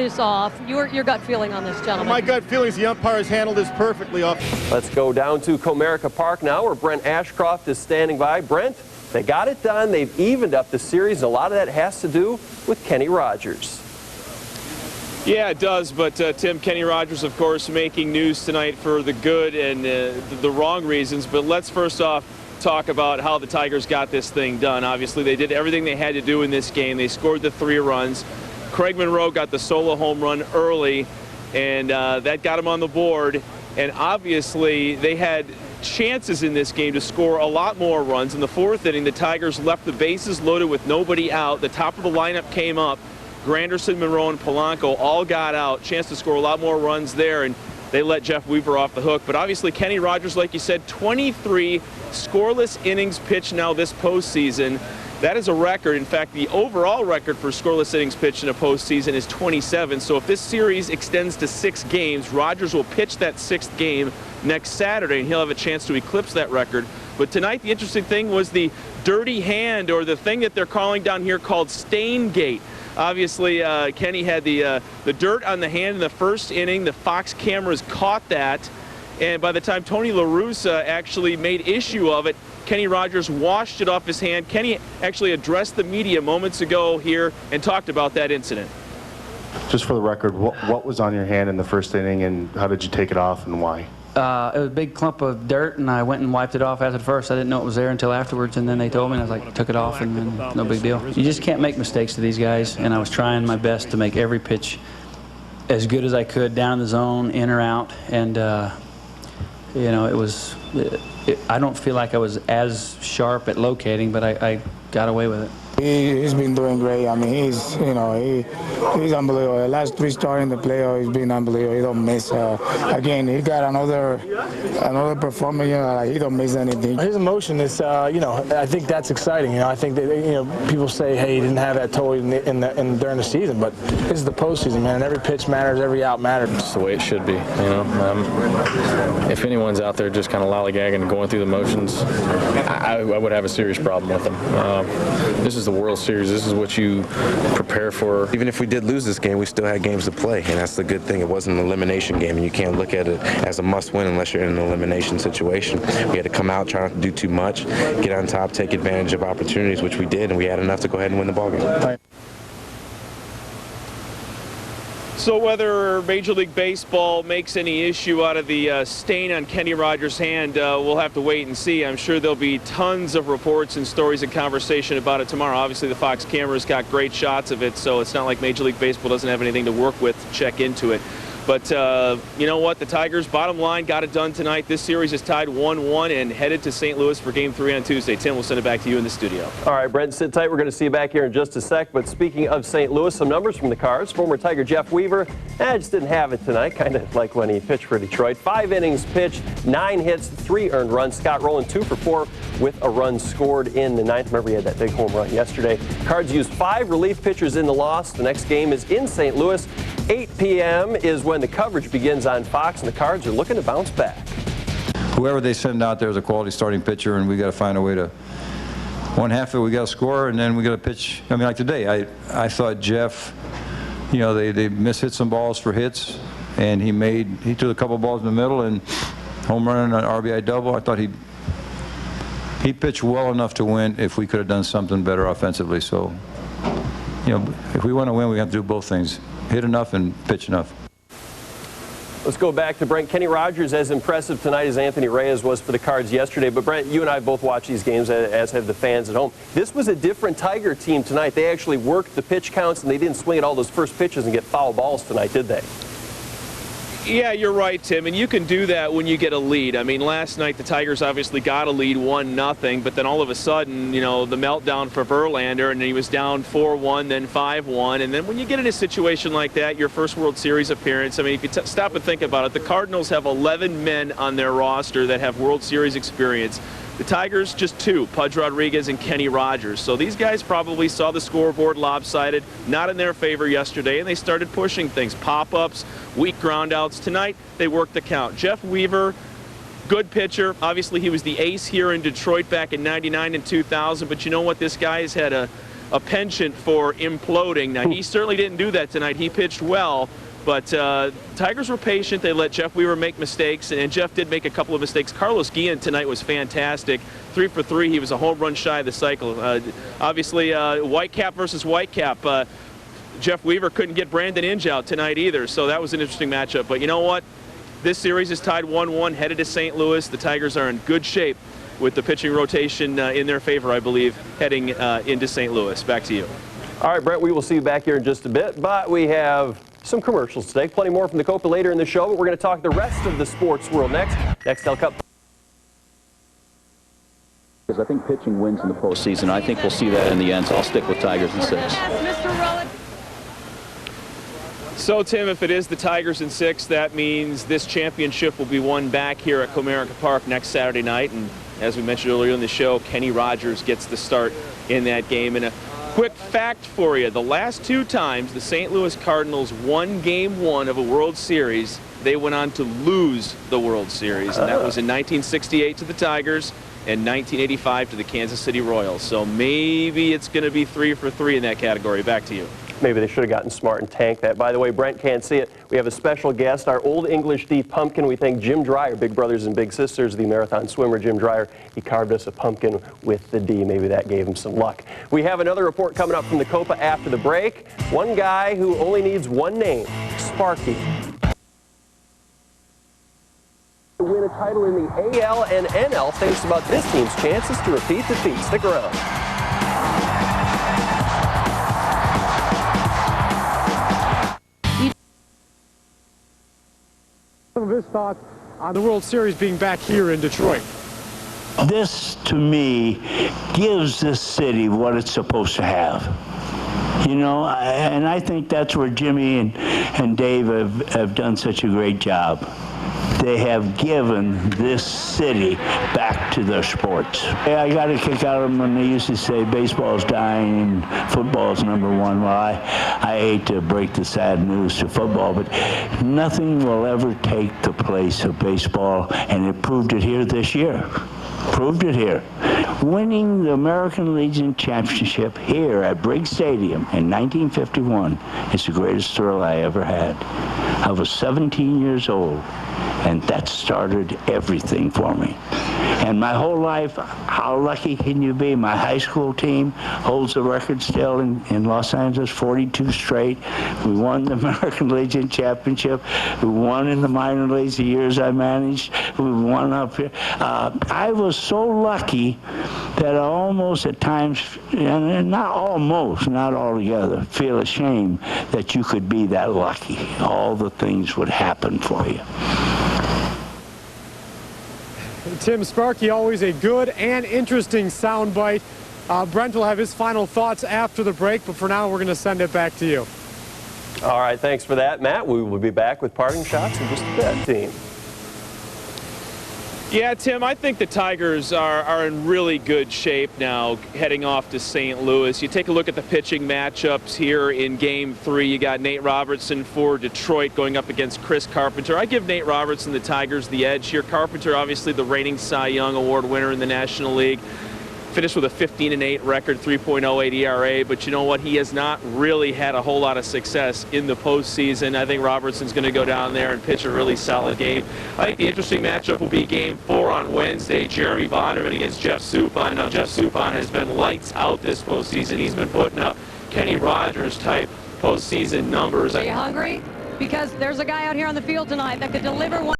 this off. Your gut feeling on this, gentlemen? My gut feeling is the umpires handled this perfectly off. Let's go down to Comerica Park now, where Brent Ashcroft is standing by. Brent, they got it done. They've evened up the series, and a lot of that has to do with Kenny Rogers. Yeah, it does, but Tim, Kenny Rogers, of course, making news tonight for the good and the wrong reasons. But let's first off talk about how the Tigers got this thing done. Obviously, they did everything they had to do in this game. They scored the 3 runs. Craig Monroe got the solo home run early, and that got him on the board. And obviously, they had chances in this game to score a lot more runs. In the 4th inning, the Tigers left the bases loaded with nobody out. The top of the lineup came up. Granderson, Monroe, and Polanco all got out. Chance to score a lot more runs there, and they let Jeff Weaver off the hook. But obviously, Kenny Rogers, like you said, 23 scoreless innings pitched now this postseason. That is a record. In fact, the overall record for scoreless innings pitched in a postseason is 27. So if this series extends to 6 games, Rogers will pitch that 6th game next Saturday, and he'll have a chance to eclipse that record. But tonight, the interesting thing was the dirty hand, or the thing that they're calling down here called Staingate. Obviously, Kenny had the dirt on the hand in the 1st inning. The Fox cameras caught that. And by the time Tony La Russa actually made issue of it, Kenny Rogers washed it off his hand. Kenny actually addressed the media moments ago here and talked about that incident. Just for the record, what was on your hand in the 1st inning, and how did you take it off, and why? It was a big clump of dirt, and I went and wiped it off after the first. I didn't know it was there until afterwards, and then they told me, and I was like, took it off, and then no big deal. You just can't make mistakes to these guys, and I was trying my best to make every pitch as good as I could, down in the zone, in or out, and you know, I don't feel like I was as sharp at locating, but I got away with it. He's been doing great. I mean, he's unbelievable. The last 3 starts in the playoffs, he's been unbelievable. He don't miss. Again, he got another performance. You know, like he don't miss anything. His emotion is, you know, I think that's exciting. You know, I think that, you know, people say, hey, he didn't have that totally during the season, but this is the postseason, man. Every pitch matters, every out matters. It's the way it should be. You know, if anyone's out there just kind of lollygagging and going through the motions, I would have a serious problem with them. This is the World Series. This is what you prepare for. Even if we did lose this game, we still had games to play, and that's the good thing. It wasn't an elimination game, and you can't look at it as a must-win unless you're in an elimination situation. We had to come out, try not to do too much, get on top, take advantage of opportunities, which we did, and we had enough to go ahead and win the ballgame. So whether Major League Baseball makes any issue out of the stain on Kenny Rogers' hand, we'll have to wait and see. I'm sure there'll be tons of reports and stories and conversation about it tomorrow. Obviously, the Fox cameras got great shots of it, so it's not like Major League Baseball doesn't have anything to work with to check into it. But you know what? The Tigers, bottom line, got it done tonight. This series is tied 1-1 and headed to St. Louis for Game 3 on Tuesday. Tim, we'll send it back to you in the studio. All right, Brent, sit tight. We're going to see you back here in just a sec. But speaking of St. Louis, some numbers from the Cards. Former Tiger Jeff Weaver just didn't have it tonight, kind of like when he pitched for Detroit. 5 innings pitched, 9 hits, 3 earned runs. Scott Rowland 2 for 4 with a run scored in the 9th. Remember, he had that big home run yesterday. Cards used 5 relief pitchers in the loss. The next game is in St. Louis. 8 p.m. is when the coverage begins on Fox, and the Cards are looking to bounce back. Whoever they send out there is a quality starting pitcher, and we got to find a way to. One half of it we got to score, and then we got to pitch. I mean, like today, I thought Jeff, you know, they mishit some balls for hits, and he threw a couple balls in the middle and home run and an RBI double. I thought he pitched well enough to win. If we could have done something better offensively, so you know, if we want to win, we have to do both things: hit enough and pitch enough. Let's go back to Brent. Kenny Rogers, as impressive tonight as Anthony Reyes was for the Cards yesterday. But Brent, you and I both watch these games, as have the fans at home. This was a different Tiger team tonight. They actually worked the pitch counts, and they didn't swing at all those first pitches and get foul balls tonight, did they? Yeah, you're right, Tim, and you can do that when you get a lead. I mean, last night the Tigers obviously got a lead 1-0, but then all of a sudden, you know, the meltdown for Verlander, and he was down 4-1, then 5-1, and then when you get in a situation like that, your first World Series appearance, I mean, if you stop and think about it, the Cardinals have 11 men on their roster that have World Series experience. The Tigers, just 2, Pudge Rodriguez and Kenny Rogers. So these guys probably saw the scoreboard lopsided, not in their favor yesterday, and they started pushing things. Pop-ups, weak groundouts. Tonight, they worked the count. Jeff Weaver, good pitcher. Obviously, he was the ace here in Detroit back in '99 and 2000, but you know what? This guy has had a a penchant for imploding. Now, he certainly didn't do that tonight. He pitched well. But Tigers were patient. They let Jeff Weaver make mistakes, and Jeff did make a couple of mistakes. Carlos Guillen tonight was fantastic. 3 for 3. He was a home run shy of the cycle. Obviously, Whitecap versus Whitecap. Jeff Weaver couldn't get Brandon Inge out tonight either, so that was an interesting matchup. But you know what? This series is tied 1-1, headed to St. Louis. The Tigers are in good shape with the pitching rotation in their favor, I believe, heading into St. Louis. Back to you. All right, Brent, we will see you back here in just a bit, but we have some commercials today. Plenty more from the Copa later in the show, but we're going to talk the rest of the sports world next. Nextel Cup. Because I think pitching wins in the postseason. I think we'll see that in the end, so I'll stick with Tigers in 6. So, Tim, if it is the Tigers in 6, that means this championship will be won back here at Comerica Park next Saturday night. And as we mentioned earlier in the show, Kenny Rogers gets the start in that game. And a quick fact for you, the last 2 times the St. Louis Cardinals won Game 1 of a World Series, they went on to lose the World Series. And that was in 1968 to the Tigers and 1985 to the Kansas City Royals. So maybe it's going to be 3 for 3 in that category. Back to you. Maybe they should have gotten smart and tanked that. By the way, Brent can't see it. We have a special guest, our Old English D pumpkin. We thank Jim Dreyer, Big Brothers and Big Sisters, the marathon swimmer Jim Dreyer. He carved us a pumpkin with the D. Maybe that gave him some luck. We have another report coming up from the Copa after the break. One guy who only needs one name, Sparky. To win a title in the AL and NL thanks about this team's chances to repeat the feat. Stick around. Some of his thoughts on the World Series being back here in Detroit. This, to me, gives this city what it's supposed to have. You know, and I think that's where Jimmy and Dave have done such a great job. They have given this city back to their sports. I got a kick out of them when they used to say baseball's dying and football's #1. Well, I hate to break the sad news to football, but nothing will ever take the place of baseball, and it proved it here this year. Proved it here. Winning the American Legion Championship here at Briggs Stadium in 1951 is the greatest thrill I ever had. I was 17 years old, and that started everything for me. And my whole life, how lucky can you be? My high school team holds the record still in Los Angeles, 42 straight. We won the American Legion Championship. We won in the minor leagues the years I managed. We won up here. I was so lucky that I almost at times, and not almost, not altogether, feel ashamed that you could be that lucky. All the things would happen for you. Tim, Sparky, always a good and interesting soundbite. Brent will have his final thoughts after the break, but for now we're going to send it back to you. All right, thanks for that, Matt. We will be back with parting shots in just a bit, team. Yeah, Tim, I think the Tigers are in really good shape now heading off to St. Louis. You take a look at the pitching matchups here in Game 3. You got Nate Robertson for Detroit going up against Chris Carpenter. I give Nate Robertson, the Tigers, the edge here. Carpenter, obviously the reigning Cy Young Award winner in the National League. Finished with a 15-8 record, 3.08 ERA, but you know what? He has not really had a whole lot of success in the postseason. I think Robertson's going to go down there and pitch a really solid game. I think the interesting matchup will be Game 4 on Wednesday. Jeremy Bonderman against Jeff Suppan. Now, Jeff Suppan has been lights out this postseason. He's been putting up Kenny Rogers type postseason numbers. Are you hungry? Because there's a guy out here on the field tonight that could deliver one.